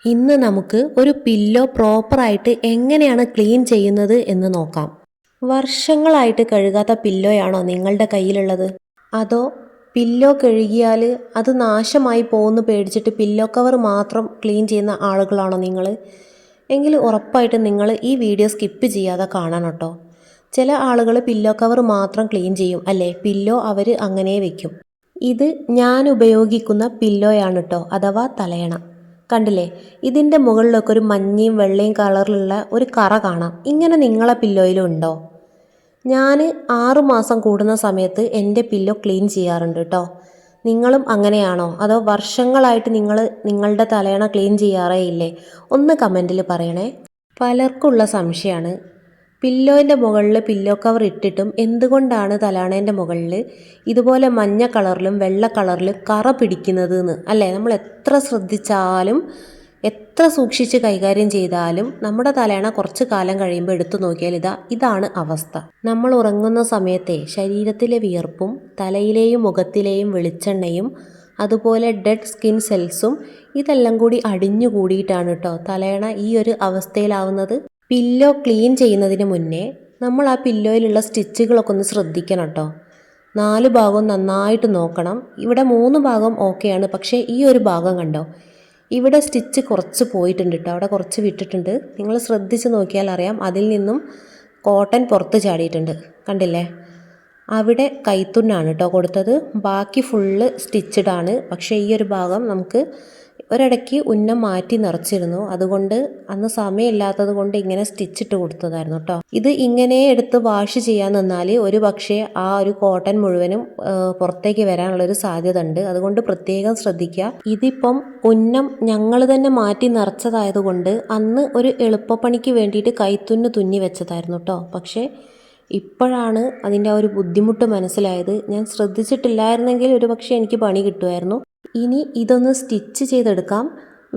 ഇന്ന് നമുക്ക് ഒരു പില്ലോ പ്രോപ്പറായിട്ട് എങ്ങനെയാണ് ക്ലീൻ ചെയ്യുന്നത് എന്ന് നോക്കാം. വർഷങ്ങളായിട്ട് കഴുകാത്ത പില്ലോയാണോ നിങ്ങളുടെ കയ്യിലുള്ളത്? അതോ പില്ലോ കഴുകിയാൽ അത് നാശമായി പോകുമെന്ന് പേടിച്ചിട്ട് പില്ലോ കവർ മാത്രം ക്ലീൻ ചെയ്യുന്ന ആളുകളാണോ നിങ്ങൾ? എങ്കിൽ ഉറപ്പായിട്ടും നിങ്ങൾ ഈ വീഡിയോ സ്കിപ്പ് ചെയ്യാതെ കാണണം കേട്ടോ. ചില ആളുകൾ പില്ലോ കവർ മാത്രം ക്ലീൻ ചെയ്യും അല്ലേ, പില്ലോ അവർ അങ്ങനെ വെക്കും. ഇത് ഞാൻ ഉപയോഗിക്കുന്ന പില്ലോയാണ് കേട്ടോ, അഥവാ തലയണ. കണ്ടില്ലേ, ഇതിൻ്റെ മുകളിലൊക്കെ ഒരു മഞ്ഞയും വെള്ളയും കളറിലുള്ള ഒരു കറ കാണാം. ഇങ്ങനെ നിങ്ങളെ പില്ലോയിലും ഉണ്ടോ? ഞാൻ 6 മാസം കൂടുന്ന സമയത്ത് എൻ്റെ പില്ലോ ക്ലീൻ ചെയ്യാറുണ്ട് കേട്ടോ. നിങ്ങളും അങ്ങനെയാണോ? അതോ വർഷങ്ങളായിട്ട് നിങ്ങൾ നിങ്ങളുടെ തലയണ ക്ലീൻ ചെയ്യാറേ ഇല്ലേ? ഒന്ന് കമൻറ്റിൽ പറയണേ. പലർക്കുള്ള സംശയമാണ്, പില്ലോൻ്റെ മുകളിൽ പില്ലോ കവർ ഇട്ടിട്ടും എന്തുകൊണ്ടാണ് തലാണേൻ്റെ മുകളിൽ ഇതുപോലെ മഞ്ഞ കളറിലും വെള്ള കളറിലും കറ പിടിക്കുന്നത് എന്ന് അല്ലേ? നമ്മൾ എത്ര ശ്രദ്ധിച്ചാലും എത്ര സൂക്ഷിച്ച് കൈകാര്യം ചെയ്താലും നമ്മുടെ തലയണ കുറച്ച് കാലം കഴിയുമ്പോൾ എടുത്തു നോക്കിയാൽ ഇതാണ് അവസ്ഥ. നമ്മൾ ഉറങ്ങുന്ന സമയത്തെ ശരീരത്തിലെ വിയർപ്പും തലയിലെയും മുഖത്തിലെയും വെളിച്ചെണ്ണയും അതുപോലെ ഡെഡ് സ്കിൻ സെൽസും ഇതെല്ലാം കൂടി അടിഞ്ഞു കൂടിയിട്ടാണ് കേട്ടോ തലയണ ഈ ഒരു അവസ്ഥയിലാവുന്നത്. പില്ലോ ക്ലീൻ ചെയ്യുന്നതിന് മുന്നേ നമ്മൾ ആ പില്ലോയിലുള്ള സ്റ്റിച്ചുകളൊക്കെ ഒന്ന് ശ്രദ്ധിക്കണം കേട്ടോ. 4 ഭാഗവും നന്നായിട്ട് നോക്കണം. ഇവിടെ 3 ഭാഗം ഓക്കെയാണ്, പക്ഷേ ഈ ഒരു ഭാഗം കണ്ടോ, ഇവിടെ സ്റ്റിച്ച് കുറച്ച് പോയിട്ടുണ്ട് കേട്ടോ, അവിടെ കുറച്ച് വിട്ടിട്ടുണ്ട്. നിങ്ങൾ ശ്രദ്ധിച്ച് നോക്കിയാൽ അറിയാം, അതിൽ നിന്നും കോട്ടൺ പുറത്ത് ചാടിയിട്ടുണ്ട്, കണ്ടില്ലേ? അവിടെ കൈത്തുന്നാണ് കേട്ടോ കൊടുത്തത്, ബാക്കി ഫുള്ള് സ്റ്റിച്ചഡാണ്. പക്ഷേ ഈ ഒരു ഭാഗം നമുക്ക് ഒരിടയ്ക്ക് ഉന്നം മാറ്റി നിറച്ചിരുന്നു, അതുകൊണ്ട് അന്ന് സമയമില്ലാത്തത് കൊണ്ട് ഇങ്ങനെ സ്റ്റിച്ചിട്ട് കൊടുത്തതായിരുന്നു കേട്ടോ. ഇത് ഇങ്ങനെ എടുത്ത് വാഷ് ചെയ്യാൻ നിന്നാൽ ഒരു പക്ഷേ ആ ഒരു കോട്ടൺ മുഴുവനും പുറത്തേക്ക് വരാനുള്ളൊരു സാധ്യത ഉണ്ട്, അതുകൊണ്ട് പ്രത്യേകം ശ്രദ്ധിക്കുക. ഇതിപ്പം ഉന്നം ഞങ്ങൾ തന്നെ മാറ്റി നിറച്ചതായതുകൊണ്ട് അന്ന് ഒരു എളുപ്പപ്പണിക്ക് വേണ്ടിയിട്ട് കൈത്തുന്ന് തുന്നി വെച്ചതായിരുന്നു കേട്ടോ. പക്ഷേ ഇപ്പോഴാണ് അതിൻ്റെ ആ ഒരു ബുദ്ധിമുട്ട് മനസ്സിലായത്. ഞാൻ ശ്രദ്ധിച്ചിട്ടില്ലായിരുന്നെങ്കിൽ ഒരു പക്ഷേ എനിക്ക് പണി കിട്ടുമായിരുന്നു. ഇനി ഇതൊന്ന് സ്റ്റിച്ച് ചെയ്തെടുക്കാം.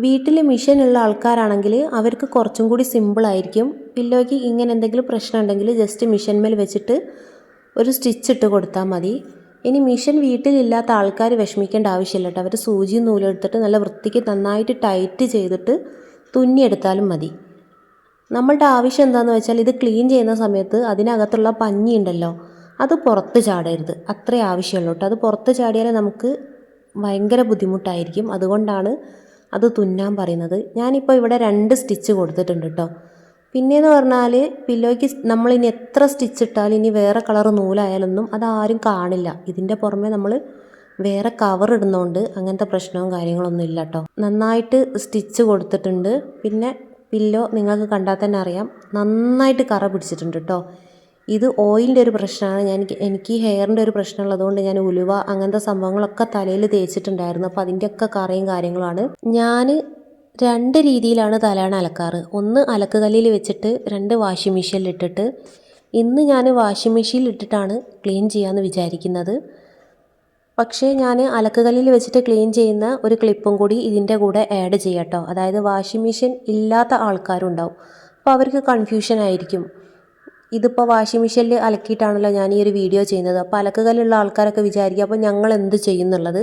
വീട്ടിൽ മെഷീനുള്ള ആൾക്കാരാണെങ്കിൽ അവർക്ക് കുറച്ചും കൂടി സിമ്പിളായിരിക്കും. പില്ലോയ്ക്ക് ഇങ്ങനെ എന്തെങ്കിലും പ്രശ്നം ഉണ്ടെങ്കിൽ ജസ്റ്റ് മെഷീൻമേൽ വെച്ചിട്ട് ഒരു സ്റ്റിച്ച് ഇട്ട് കൊടുത്താൽ മതി. ഇനി മെഷീൻ വീട്ടിലില്ലാത്ത ആൾക്കാർ വിഷമിക്കേണ്ട ആവശ്യമില്ല കേട്ടോ. അവർ സൂചിയും നൂലെടുത്തിട്ട് നല്ല വൃത്തിക്ക് നന്നായിട്ട് ടൈറ്റ് ചെയ്തിട്ട് തുന്നിയെടുത്താലും മതി. നമ്മളുടെ ആവശ്യം എന്താണെന്ന് വെച്ചാൽ ഇത് ക്ലീൻ ചെയ്യുന്ന സമയത്ത് അതിനകത്തുള്ള പഞ്ഞി ഉണ്ടല്ലോ, അത് പുറത്ത് ചാടരുത്, അത്രേ ആവശ്യമുള്ളൂ കേട്ടോ. അത് പുറത്ത് ചാടിയാൽ നമുക്ക് ഭയങ്കര ബുദ്ധിമുട്ടായിരിക്കും, അതുകൊണ്ടാണ് അത് തുന്നാൻ പറയുന്നത്. ഞാനിപ്പോൾ ഇവിടെ 2 സ്റ്റിച്ച് കൊടുത്തിട്ടുണ്ട് കേട്ടോ. പിന്നെയെന്ന് പറഞ്ഞാൽ പില്ലോയ്ക്ക് നമ്മളിനി എത്ര സ്റ്റിച്ച് ഇട്ടാലും ഇനി വേറെ കളർ നൂലായാലൊന്നും അതാരും കാണില്ല. ഇതിൻ്റെ പുറമെ നമ്മൾ വേറെ കവർ ഇടുന്നതുകൊണ്ട് അങ്ങനത്തെ പ്രശ്നവും കാര്യങ്ങളൊന്നും ഇല്ല കേട്ടോ. നന്നായിട്ട് സ്റ്റിച്ച് കൊടുത്തിട്ടുണ്ട്. പിന്നെ പില്ലോ നിങ്ങൾക്ക് കണ്ടാൽ തന്നെ അറിയാം, നന്നായിട്ട് കറ പിടിച്ചിട്ടുണ്ട് കേട്ടോ. ഇത് ഓയിലിൻ്റെ ഒരു പ്രശ്നമാണ്. എനിക്ക് ഹെയറിൻ്റെ ഒരു പ്രശ്നമുള്ളതുകൊണ്ട് ഞാൻ ഉലുവ അങ്ങനത്തെ സംഭവങ്ങളൊക്കെ തലയിൽ തേച്ചിട്ടുണ്ടായിരുന്നു. അപ്പോൾ അതിൻ്റെയൊക്കെ കറയും കാര്യങ്ങളാണ്. ഞാൻ 2 രീതിയിലാണ് തലയണ അലക്കാറ്. ഒന്ന് അലക്ക് കല്ലിൽ വെച്ചിട്ട് 2 വാഷിംഗ് മെഷീനിൽ ഇട്ടിട്ട്. ഇന്ന് ഞാൻ വാഷിംഗ് മെഷീനിൽ ഇട്ടിട്ടാണ് ക്ലീൻ ചെയ്യാമെന്ന് വിചാരിക്കുന്നത്. പക്ഷേ ഞാൻ അലക്ക് കല്ലിൽ വെച്ചിട്ട് ക്ലീൻ ചെയ്യുന്ന ഒരു ക്ലിപ്പും കൂടി ഇതിൻ്റെ കൂടെ ആഡ് ചെയ്യാം കേട്ടോ. അതായത് വാഷിംഗ് മെഷീൻ ഇല്ലാത്ത ആൾക്കാരും ഉണ്ടാവും, അപ്പോൾ അവർക്ക് കൺഫ്യൂഷൻ ആയിരിക്കും. ഇതിപ്പോൾ വാഷിംഗ് മെഷീനിൽ അലക്കിയിട്ടാണല്ലോ ഞാൻ ഈ ഒരു വീഡിയോ ചെയ്യുന്നത്, അപ്പോൾ അലക്ക് കല്ലുള്ള ആൾക്കാരൊക്കെ വിചാരിക്കുക അപ്പോൾ ഞങ്ങൾ എന്ത് ചെയ്യുന്നുള്ളത്.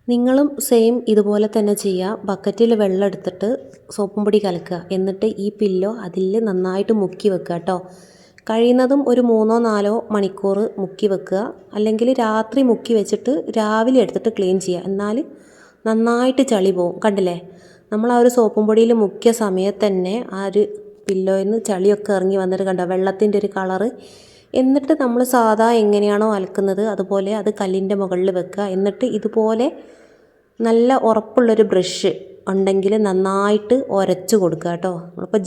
നിങ്ങളും സെയിം ഇതുപോലെ തന്നെ ചെയ്യുക. ബക്കറ്റിൽ വെള്ളം എടുത്തിട്ട് സോപ്പും പൊടി കലക്കുക, എന്നിട്ട് ഈ പില്ലോ അതിൽ നന്നായിട്ട് മുക്കി വെക്കുക കേട്ടോ. കഴിയുന്നതും ഒരു 3-4 മണിക്കൂർ മുക്കി വെക്കുക, അല്ലെങ്കിൽ രാത്രി മുക്കി വെച്ചിട്ട് രാവിലെ എടുത്തിട്ട് ക്ലീൻ ചെയ്യുക. എന്നാൽ നന്നായിട്ട് ചളി പോവും. കണ്ടില്ലേ, നമ്മൾ ആ ഒരു സോപ്പും പൊടിയിൽ മുക്കിയ സമയത്ത് തന്നെ ആ ഒരു പില്ലോയിൽ നിന്ന് ചളിയൊക്കെ ഇറങ്ങി വന്നിട്ട് കണ്ടോ വെള്ളത്തിൻ്റെ ഒരു കളറ്. എന്നിട്ട് നമ്മൾ സാധാ എങ്ങനെയാണോ അലക്കുന്നത് അതുപോലെ അത് കല്ലിൻ്റെ മുകളിൽ വെക്കുക. എന്നിട്ട് ഇതുപോലെ നല്ല ഉറപ്പുള്ളൊരു ബ്രഷ് ഉണ്ടെങ്കിൽ നന്നായിട്ട് ഉരച്ച് കൊടുക്കുക കേട്ടോ. നമ്മളിപ്പോൾ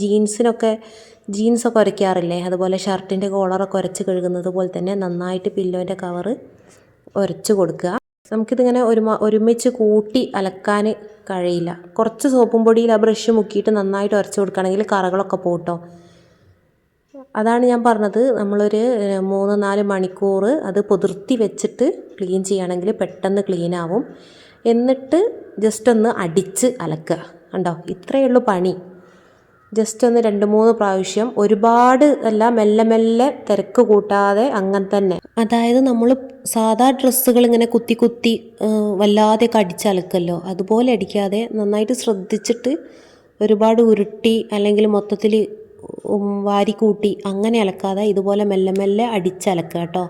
ജീൻസൊക്കെ ഉരയ്ക്കാറില്ലേ, അതുപോലെ ഷർട്ടിൻ്റെ കോളറൊക്കെ ഉരച്ച് കഴുകുന്നത് പോലെ തന്നെ നന്നായിട്ട് പില്ലോൻ്റെ കവറ് ഉരച്ച് കൊടുക്കുക. നമുക്കിതിങ്ങനെ ഒരുമിച്ച് കൂട്ടി അലക്കാൻ കഴിയില്ല. കുറച്ച് സോപ്പും പൊടിയിൽ ആ ബ്രഷ് മുക്കിയിട്ട് നന്നായിട്ട് ഉരച്ച് കൊടുക്കുകയാണെങ്കിൽ കറകളൊക്കെ പോട്ടോ. അതാണ് ഞാൻ പറഞ്ഞത്, നമ്മളൊരു 3-4 മണിക്കൂർ അത് പുതിർത്തി വെച്ചിട്ട് ക്ലീൻ ചെയ്യുകയാണെങ്കിൽ പെട്ടെന്ന് ക്ലീൻ ആവും. എന്നിട്ട് ജസ്റ്റ് ഒന്ന് അടിച്ച് അലക്കുക. കണ്ടോ, ഇത്രയേ ഉള്ളൂ പണി. ജസ്റ്റ് ഒന്ന് 2-3 പ്രാവശ്യം, ഒരുപാട് അല്ല, മെല്ലെ മെല്ലെ തിരക്ക് കൂട്ടാതെ അങ്ങനെ തന്നെ. അതായത് നമ്മൾ സാധാ ഡ്രസ്സുകൾ ഇങ്ങനെ കുത്തി വല്ലാതെ അടിച്ചലക്കല്ലോ, അതുപോലെ അടിക്കാതെ നന്നായിട്ട് ശ്രദ്ധിച്ചിട്ട് ഒരുപാട് ഉരുട്ടി അല്ലെങ്കിൽ മൊത്തത്തിൽ വാരിക്കൂട്ടി അങ്ങനെ അലക്കാതെ ഇതുപോലെ മെല്ലെ മെല്ലെ അടിച്ചലക്കുക കേട്ടോ.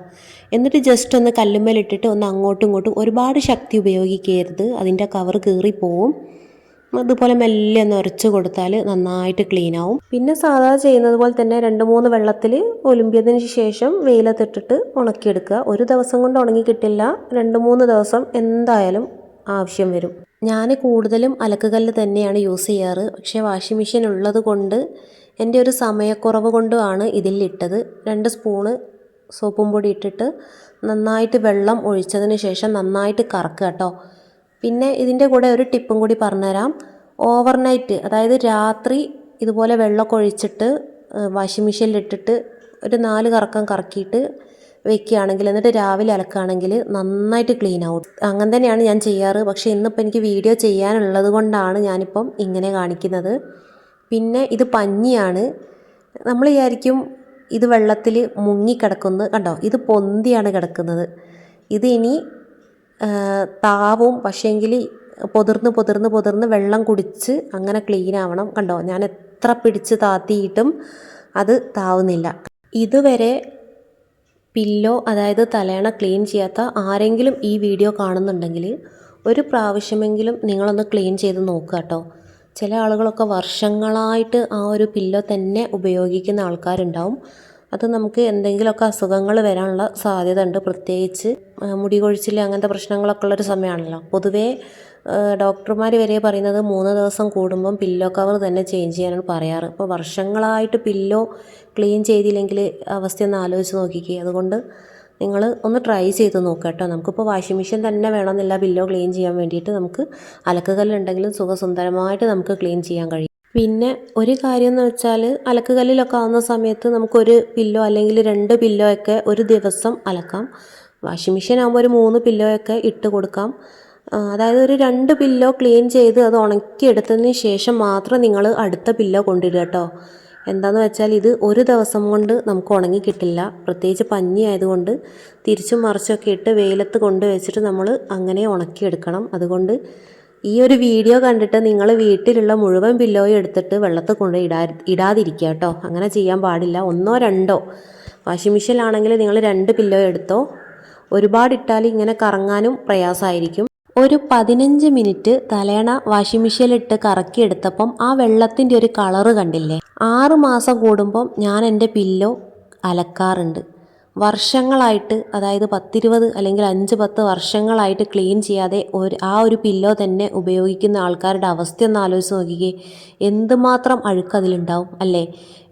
എന്നിട്ട് ജസ്റ്റ് ഒന്ന് കല്ലുമ്മേലിട്ടിട്ട് ഒന്ന് അങ്ങോട്ടും ഇങ്ങോട്ടും ഒരുപാട് ശക്തി ഉപയോഗിക്കരുത്, അതിൻ്റെ കവർ കീറിപ്പോവും. അതുപോലെ മെല്ലെ ഒന്ന് ഉരച്ച് കൊടുത്താൽ നന്നായിട്ട് ക്ലീൻ ആവും. പിന്നെ സാധാരണ ചെയ്യുന്നത് പോലെ തന്നെ 2-3 വെള്ളത്തിൽ ഒലുമ്പിയതിന് ശേഷം വെയിലത്തിട്ടിട്ട് ഉണക്കിയെടുക്കുക. ഒരു ദിവസം കൊണ്ട് ഉണങ്ങി കിട്ടില്ല, 2-3 ദിവസം എന്തായാലും ആവശ്യം വരും. ഞാൻ കൂടുതലും അലക്കുകല്ല് തന്നെയാണ് യൂസ് ചെയ്യാറ്. പക്ഷേ വാഷിംഗ് മെഷീൻ ഉള്ളത് കൊണ്ട് എൻ്റെ ഒരു സമയക്കുറവ് കൊണ്ടുമാണ് ഇതിലിട്ടത്. 2 സ്പൂണ് സോപ്പും പൊടി ഇട്ടിട്ട് നന്നായിട്ട് വെള്ളം ഒഴിച്ചതിന് ശേഷം നന്നായിട്ട് കറക്കുക കേട്ടോ. പിന്നെ ഇതിൻ്റെ കൂടെ ഒരു ടിപ്പും കൂടി പറഞ്ഞുതരാം. ഓവർനൈറ്റ്, അതായത് രാത്രി ഇതുപോലെ വെള്ളമൊക്കെ ഒഴിച്ചിട്ട് വാഷിംഗ് മെഷീനിലിട്ടിട്ട് ഒരു 4 കറക്കം കറക്കിയിട്ട് വെക്കുകയാണെങ്കിൽ എന്നിട്ട് രാവിലെ അലക്കുകയാണെങ്കിൽ നന്നായിട്ട് ക്ലീൻ ആവും. അങ്ങനെ തന്നെയാണ് ഞാൻ ചെയ്യാറ്. പക്ഷേ ഇന്നിപ്പോൾ എനിക്ക് വീഡിയോ ചെയ്യാനുള്ളത് കൊണ്ടാണ് ഞാനിപ്പം ഇങ്ങനെ കാണിക്കുന്നത്. പിന്നെ ഇത് പഞ്ഞിയാണ്. നമ്മൾ വിചാരിക്കും ഇത് വെള്ളത്തിൽ മുങ്ങിക്കിടക്കുന്നത്, കണ്ടോ ഇത് പൊന്തിയാണ് കിടക്കുന്നത്. ഇത് ഇനി താവും, പക്ഷേങ്കിൽ പൊതിർന്ന് വെള്ളം കുടിച്ച് അങ്ങനെ ക്ലീൻ ആവണം. കണ്ടോ ഞാൻ എത്ര പിടിച്ച് താത്തിയിട്ടും അത് താവുന്നില്ല. ഇതുവരെ പില്ലോ അതായത് തലയണ ക്ലീൻ ചെയ്യാത്ത ആരെങ്കിലും ഈ വീഡിയോ കാണുന്നുണ്ടെങ്കിൽ ഒരു പ്രാവശ്യമെങ്കിലും നിങ്ങളൊന്ന് ക്ലീൻ ചെയ്ത് നോക്കുക കേട്ടോ. ചില ആളുകളൊക്കെ വർഷങ്ങളായിട്ട് ആ ഒരു പില്ലോ തന്നെ ഉപയോഗിക്കുന്ന ആൾക്കാരുണ്ടാവും. അത് നമുക്ക് എന്തെങ്കിലുമൊക്കെ അസുഖങ്ങൾ വരാനുള്ള സാധ്യത ഉണ്ട്. പ്രത്യേകിച്ച് മുടി കൊഴിച്ചിൽ അങ്ങനത്തെ പ്രശ്നങ്ങളൊക്കെ ഉള്ളൊരു സമയമാണല്ലോ. പൊതുവേ ഡോക്ടർമാർ വരെ പറയുന്നത് 3 ദിവസം കൂടുമ്പം പില്ലോ കവർ തന്നെ ചേഞ്ച് ചെയ്യാനാണ് പറയാറ്. അപ്പോൾ വർഷങ്ങളായിട്ട് പില്ലോ ക്ലീൻ ചെയ്തില്ലെങ്കിൽ അവസ്ഥയൊന്ന് ആലോചിച്ച് നോക്കിക്കേ. അതുകൊണ്ട് നിങ്ങൾ ഒന്ന് ട്രൈ ചെയ്ത് നോക്കുക കേട്ടോ. നമുക്കിപ്പോൾ വാഷിംഗ് മെഷീൻ തന്നെ വേണമെന്നില്ല പില്ലോ ക്ലീൻ ചെയ്യാൻ വേണ്ടിയിട്ട്. നമുക്ക് അലക്കുകല്ലുണ്ടെങ്കിലും സുഖസുന്ദരമായിട്ട് നമുക്ക് ക്ലീൻ ചെയ്യാൻ കഴിയും. പിന്നെ ഒരു കാര്യം എന്ന് വെച്ചാൽ അലക്കുകല്ലിലൊക്കെ ആവുന്ന സമയത്ത് നമുക്കൊരു പില്ലോ അല്ലെങ്കിൽ 2 പില്ലോ ഒക്കെ ഒരു ദിവസം അലക്കാം. വാഷിംഗ് മെഷീൻ ആകുമ്പോൾ ഒരു 3 പില്ലോ ഒക്കെ ഇട്ട് കൊടുക്കാം. അതായത് ഒരു 2 പില്ലോ ക്ലീൻ ചെയ്ത് അത് ഉണക്കിയെടുത്തതിന് ശേഷം മാത്രം നിങ്ങൾ അടുത്ത പില്ലോ കൊണ്ടിടുക കേട്ടോ. എന്താണെന്ന് വെച്ചാൽ ഇത് ഒരു ദിവസം കൊണ്ട് നമുക്ക് ഉണങ്ങി കിട്ടില്ല. പ്രത്യേകിച്ച് പഞ്ഞി ആയതുകൊണ്ട് തിരിച്ചും മറിച്ചൊക്കെ ഇട്ട് വെയിലത്ത് കൊണ്ട് വെച്ചിട്ട് നമ്മൾ അങ്ങനെ ഉണക്കിയെടുക്കണം. അതുകൊണ്ട് ഈ ഒരു വീഡിയോ കണ്ടിട്ട് നിങ്ങൾ വീട്ടിലുള്ള മുഴുവൻ പില്ലോയും എടുത്തിട്ട് വെള്ളത്തിൽ കൊണ്ട് ഇടാതിരിക്കുക കേട്ടോ. അങ്ങനെ ചെയ്യാൻ പാടില്ല. 1-2 വാഷിംഗ് മെഷീനിലാണെങ്കിൽ നിങ്ങൾ 2 പില്ലോ എടുത്തോ. ഒരുപാട് ഇട്ടാൽ ഇങ്ങനെ കറങ്ങാനും പ്രയാസമായിരിക്കും. ഒരു 15 മിനിറ്റ് തലയണ വാഷിംഗ് മെഷീനിലിട്ട് കറക്കിയെടുത്തപ്പം ആ വെള്ളത്തിൻ്റെ ഒരു കളറ് കണ്ടില്ലേ. 6 മാസം കൂടുമ്പം ഞാൻ എൻ്റെ പില്ലോ അലക്കാറുണ്ട്. വർഷങ്ങളായിട്ട്, അതായത് 10-20 അല്ലെങ്കിൽ 5-10 വർഷങ്ങളായിട്ട് ക്ലീൻ ചെയ്യാതെ ആ ഒരു പില്ലോ തന്നെ ഉപയോഗിക്കുന്ന ആൾക്കാരുടെ അവസ്ഥയൊന്ന് ആലോചിച്ച് നോക്കിക്കേ. എന്തുമാത്രം അഴുക്ക് അതിലുണ്ടാവും അല്ലേ.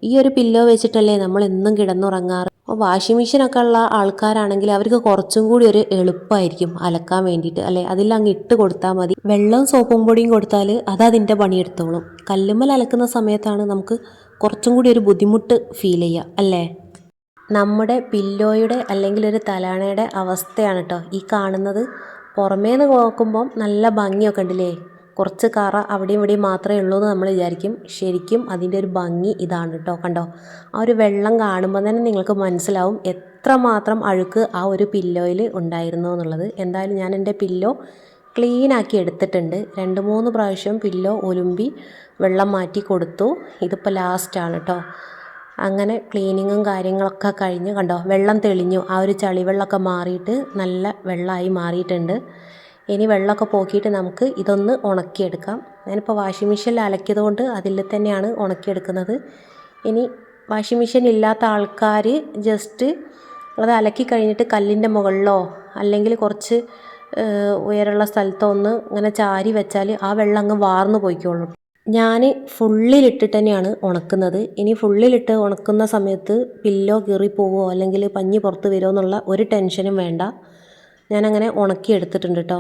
ഈ ഒരു പില്ലോ വെച്ചിട്ടല്ലേ നമ്മൾ എന്നും കിടന്നുറങ്ങാറ്. വാഷിംഗ് മെഷീനൊക്കെ ഉള്ള ആൾക്കാരാണെങ്കിൽ അവർക്ക് കുറച്ചും കൂടി ഒരു എളുപ്പമായിരിക്കും അലക്കാൻ വേണ്ടിയിട്ട് അല്ലേ. അതിലങ്ങ് ഇട്ട് കൊടുത്താൽ മതി. വെള്ളവും സോപ്പും പൊടിയും കൊടുത്താൽ അതതിൻ്റെ പണിയെടുത്തോളും. കല്ലുമ്മൽ അലക്കുന്ന സമയത്താണ് നമുക്ക് കുറച്ചും കൂടി ഒരു ബുദ്ധിമുട്ട് ഫീൽ ചെയ്യുക അല്ലേ. നമ്മുടെ പില്ലോയുടെ അല്ലെങ്കിൽ ഒരു തലാണയുടെ അവസ്ഥയാണ് കേട്ടോ ഈ കാണുന്നത്. പുറമേ നിന്ന് നോക്കുമ്പം നല്ല ഭംഗിയൊക്കെ ഉണ്ടല്ലേ. കുറച്ച് കറ അവിടെയും ഇവിടെയും മാത്രമേ ഉള്ളൂ എന്ന് നമ്മൾ വിചാരിക്കും. ശരിക്കും അതിൻ്റെ ഒരു ഭംഗി ഇതാണ് കേട്ടോ. കണ്ടോ ആ ഒരു വെള്ളം കാണുമ്പോൾ തന്നെ നിങ്ങൾക്ക് മനസ്സിലാവും എത്രമാത്രം അഴുക്ക് ആ ഒരു പില്ലോയിൽ ഉണ്ടായിരുന്നു എന്നുള്ളത്. എന്തായാലും ഞാൻ എൻ്റെ പില്ലോ ക്ലീനാക്കി എടുത്തിട്ടുണ്ട്. 2-3 പ്രാവശ്യം പില്ലോ ഒലുമ്പി വെള്ളം മാറ്റി കൊടുത്തു. ഇതിപ്പോൾ ലാസ്റ്റാണ് കേട്ടോ. അങ്ങനെ ക്ലീനിങ്ങും കാര്യങ്ങളൊക്കെ കഴിഞ്ഞ് കണ്ടോ വെള്ളം തെളിഞ്ഞു. ആ ഒരു ചളിവെള്ളമൊക്കെ മാറിയിട്ട് നല്ല വെള്ളമായി മാറിയിട്ടുണ്ട്. ഇനി വെള്ളമൊക്കെ പോക്കിയിട്ട് നമുക്ക് ഇതൊന്ന് ഉണക്കിയെടുക്കാം. ഞാനിപ്പോൾ വാഷിംഗ് മെഷീനിൽ അലക്കിയത് കൊണ്ട് അതിൽ തന്നെയാണ് ഉണക്കിയെടുക്കുന്നത്. ഇനി വാഷിംഗ് മെഷീൻ ഇല്ലാത്ത ആൾക്കാർ ജസ്റ്റ് അത് അലക്കി കഴിഞ്ഞിട്ട് കല്ലിൻ്റെ മുകളിലോ അല്ലെങ്കിൽ കുറച്ച് ഉയരമുള്ള സ്ഥലത്തോ ഒന്ന് ഇങ്ങനെ ചാരി വെച്ചാൽ ആ വെള്ളം അങ്ങ് വാർന്നു പോയിക്കോളും. ഞാൻ ഫുള്ളിലിട്ടിട്ട് തന്നെയാണ് ഉണക്കുന്നത്. ഇനി ഫുള്ളിലിട്ട് ഉണക്കുന്ന സമയത്ത് പില്ലോ കീറിപ്പോവോ അല്ലെങ്കിൽ പഞ്ഞി പുറത്ത് വരുമോ എന്നുള്ള ഒരു ടെൻഷനും വേണ്ട. ഞാനങ്ങനെ ഉണക്കി എടുത്തിട്ടുണ്ട് കേട്ടോ.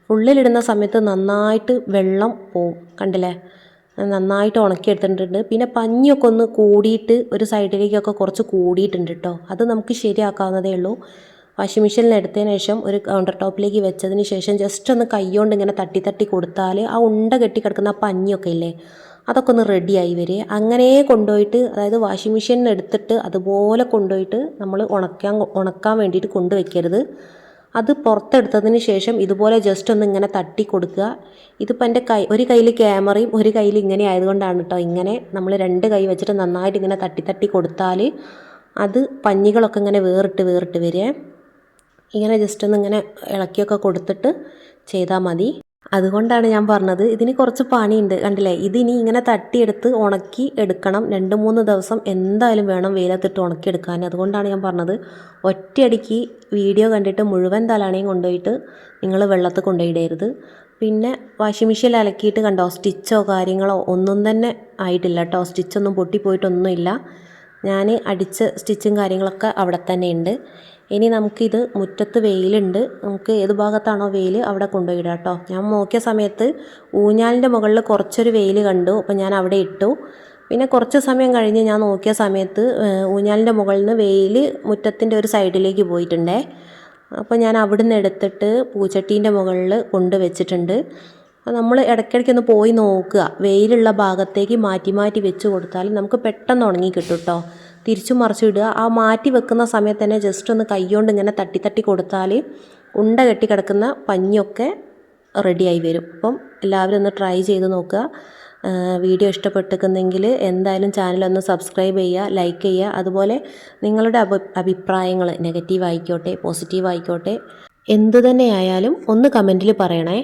ഫുള്ളിലിടുന്ന സമയത്ത് നന്നായിട്ട് വെള്ളം പോവും, കണ്ടില്ലേ. നന്നായിട്ട് ഉണക്കി എടുത്തിട്ടുണ്ട്. പിന്നെ പഞ്ഞിയൊക്കെ ഒന്ന് കൂടിയിട്ട് ഒരു സൈഡിലേക്കൊക്കെ കുറച്ച് കൂടിയിട്ടുണ്ട് കേട്ടോ. അത് നമുക്ക് ശരിയാക്കാവുന്നതേ ഉള്ളൂ. വാഷിംഗ് മെഷീനിൽ എടുത്തതിന് ശേഷം ഒരു കൗണ്ടർ ടോപ്പിലേക്ക് വെച്ചതിന് ശേഷം ജസ്റ്റ് ഒന്ന് കൈകൊണ്ട് ഇങ്ങനെ തട്ടി കൊടുത്താൽ ആ ഉണ്ട കെട്ടി കിടക്കുന്ന ആ പഞ്ഞിയൊക്കെ ഇല്ലേ അതൊക്കെ ഒന്ന് റെഡിയായി വരെ. അങ്ങനെ കൊണ്ടുപോയിട്ട്, അതായത് വാഷിംഗ് മെഷീനിൽ എടുത്തിട്ട് അതുപോലെ കൊണ്ടുപോയിട്ട് നമ്മൾ ഉണക്കാൻ വേണ്ടിയിട്ട് കൊണ്ടുവയ്ക്കരുത്. അത് പുറത്തെടുത്തതിന് ശേഷം ഇതുപോലെ ജസ്റ്റ് ഒന്ന് ഇങ്ങനെ തട്ടി കൊടുക്കുക. ഇതിപ്പോൾ എൻ്റെ ഒരു കയ്യിൽ ക്യാമറയും ഒരു കയ്യിൽ ഇങ്ങനെ ആയതുകൊണ്ടാണ് കേട്ടോ. ഇങ്ങനെ നമ്മൾ 2 കൈ വെച്ചിട്ട് നന്നായിട്ട് ഇങ്ങനെ തട്ടി തട്ടി കൊടുത്താൽ അത് പഞ്ഞികളൊക്കെ ഇങ്ങനെ വേറിട്ട് വരിക. ഇങ്ങനെ ജസ്റ്റ് ഒന്ന് ഇങ്ങനെ ഇളക്കിയൊക്കെ കൊടുത്തിട്ട് ചെയ്താൽ മതി. അതുകൊണ്ടാണ് ഞാൻ പറഞ്ഞത് ഇതിന് കുറച്ച് പണിയുണ്ട്. കണ്ടില്ലേ, ഇതിനി ഇങ്ങനെ തട്ടിയെടുത്ത് ഉണക്കി എടുക്കണം. 2-3 ദിവസം എന്തായാലും വേണം വെയിലത്തിട്ട് ഉണക്കിയെടുക്കാൻ. അതുകൊണ്ടാണ് ഞാൻ പറഞ്ഞത് ഒറ്റയടിക്ക് വീഡിയോ കണ്ടിട്ട് മുഴുവൻ തലാണയും കൊണ്ടുപോയിട്ട് നിങ്ങൾ വെള്ളത്തിൽ കൊണ്ടുപോയിടരുത്. പിന്നെ വാഷിംഗ് മെഷീനിൽ അലക്കിയിട്ട് കണ്ടോ, സ്റ്റിച്ചോ കാര്യങ്ങളോ ഒന്നും തന്നെ ആയിട്ടില്ല കേട്ടോ. സ്റ്റിച്ചൊന്നും പൊട്ടിപ്പോയിട്ടൊന്നുമില്ല. ഞാൻ അടിച്ച സ്റ്റിച്ചും കാര്യങ്ങളൊക്കെ അവിടെ തന്നെ ഉണ്ട്. ഇനി നമുക്കിത് മുറ്റത്ത് വെയിലുണ്ട്, നമുക്ക് ഏത് ഭാഗത്താണോ വെയിൽ അവിടെ കൊണ്ടുപോയിടാം കേട്ടോ. ഞാൻ നോക്കിയ സമയത്ത് ഊഞ്ഞാലിൻ്റെ മുകളിൽ കുറച്ചൊരു വെയിൽ കണ്ടു, അപ്പോൾ ഞാൻ അവിടെ ഇട്ടു. പിന്നെ കുറച്ച് സമയം കഴിഞ്ഞ് ഞാൻ നോക്കിയ സമയത്ത് ഊഞ്ഞാലിൻ്റെ മുകളിൽ നിന്ന് വെയിൽ മുറ്റത്തിൻ്റെ ഒരു സൈഡിലേക്ക് പോയിട്ടുണ്ടേ. അപ്പോൾ ഞാൻ അവിടുന്ന് എടുത്തിട്ട് പൂച്ചട്ടീൻ്റെ മുകളിൽ കൊണ്ട് വെച്ചിട്ടുണ്ട്. അപ്പോൾ നമ്മൾ ഇടയ്ക്കിടയ്ക്കൊന്ന് പോയി നോക്കുക. വെയിലുള്ള ഭാഗത്തേക്ക് മാറ്റി മാറ്റി വെച്ച് കൊടുത്താൽ നമുക്ക് പെട്ടെന്ന് ഉണങ്ങി കിട്ടും കേട്ടോ. തിരിച്ചു മറിച്ച് ഇടുക. ആ മാറ്റി വെക്കുന്ന സമയത്ത് തന്നെ ജസ്റ്റ് ഒന്ന് കൈകൊണ്ട് ഇങ്ങനെ തട്ടി തട്ടി കൊടുത്താൽ ഉണ്ട കെട്ടി കിടക്കുന്ന പഞ്ഞിയൊക്കെ റെഡിയായി വരും. അപ്പം എല്ലാവരും ഒന്ന് ട്രൈ ചെയ്ത് നോക്കുക. വീഡിയോ ഇഷ്ടപ്പെട്ടിരിക്കുന്നെങ്കിൽ എന്തായാലും ചാനലൊന്ന് സബ്സ്ക്രൈബ് ചെയ്യുക, ലൈക്ക് ചെയ്യുക. അതുപോലെ നിങ്ങളുടെ അഭിപ്രായങ്ങൾ നെഗറ്റീവ് ആയിക്കോട്ടെ പോസിറ്റീവ് ആയിക്കോട്ടെ എന്തു തന്നെയായാലും ഒന്ന് കമൻറ്റിൽ പറയണേ.